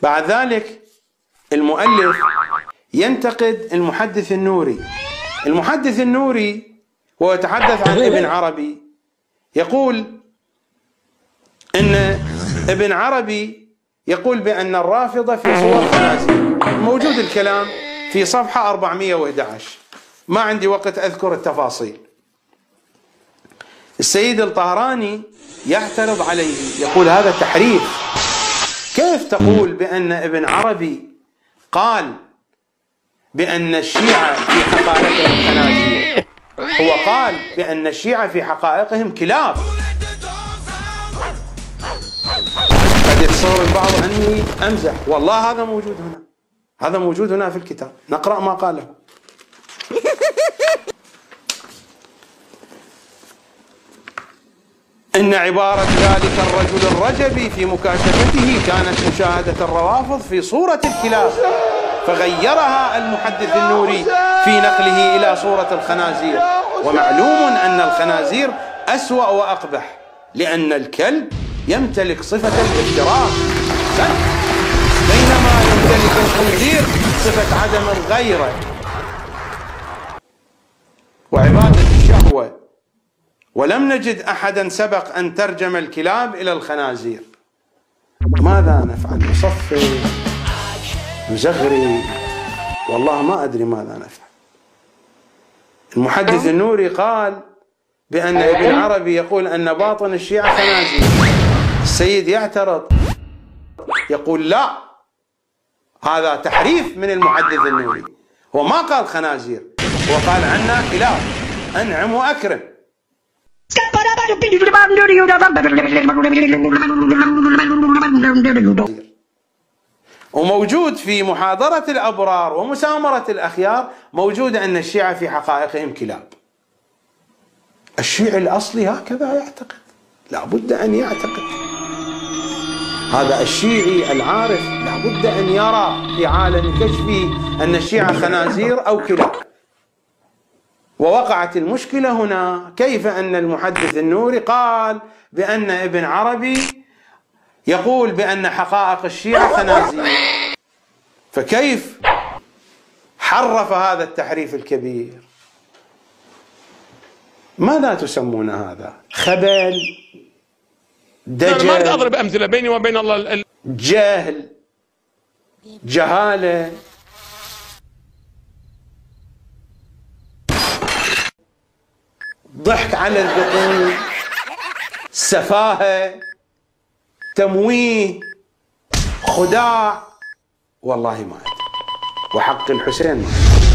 بعد ذلك المؤلف ينتقد المحدث النوري. المحدث النوري وهو يتحدث عن ابن عربي يقول إن ابن عربي يقول بأن الرافضة في صور خنازير. موجود الكلام في صفحة 411، ما عندي وقت أذكر التفاصيل. السيد الطهراني يعترض عليه، يقول هذا تحريف. كيف تقول بأن ابن عربي قال بأن الشيعة في حقائقهم خنازير؟ هو قال بأن الشيعة في حقائقهم كلاب. قد يتصور البعض أني أمزح، والله هذا موجود هنا، هذا موجود هنا في الكتاب، نقرأ ما قاله. إن عبارة ذلك الرجل الرجبي في مكاشفته كانت مشاهدة الروافض في صورة الكلاب، فغيرها المحدث النوري في نقله إلى صورة الخنازير. ومعلوم أن الخنازير أسوأ وأقبح، لأن الكلب يمتلك صفة الافتراس، بينما يمتلك الخنزير صفة عدم الغيرة وعبادة الشهوة. ولم نجد أحدا سبق أن ترجم الكلاب إلى الخنازير. ماذا نفعل؟ نصفي، نزغري، والله ما أدري ماذا نفعل. المحدث النوري قال بأن ابن عربي يقول أن باطن الشيعة خنازير. السيد يعترض يقول لا، هذا تحريف من المحدث النوري، هو ما قال خنازير، هو قال عنا كلاب، أنعم وأكرم. وموجود في محاضرة الأبرار ومسامرة الأخيار موجود أن الشيعة في حقائقهم كلاب. الشيعي الأصلي هكذا يعتقد، لا بد أن يعتقد هذا. الشيعي العارف لا بد أن يرى في عالم كشفه أن الشيعة خنازير أو كلاب. ووقعت المشكلة هنا، كيف أن المحدث النوري قال بأن ابن عربي يقول بأن حقائق الشيعة خنازير، فكيف حرف هذا التحريف الكبير؟ ماذا تسمون هذا؟ خبل، دجل، ما أضرب أمثلة بيني وبين الله، جهل، جهالة، ضحك على الذقون، سفاهة، تمويه، خداع، والله ما أدري، وحق الحسين ما أدري.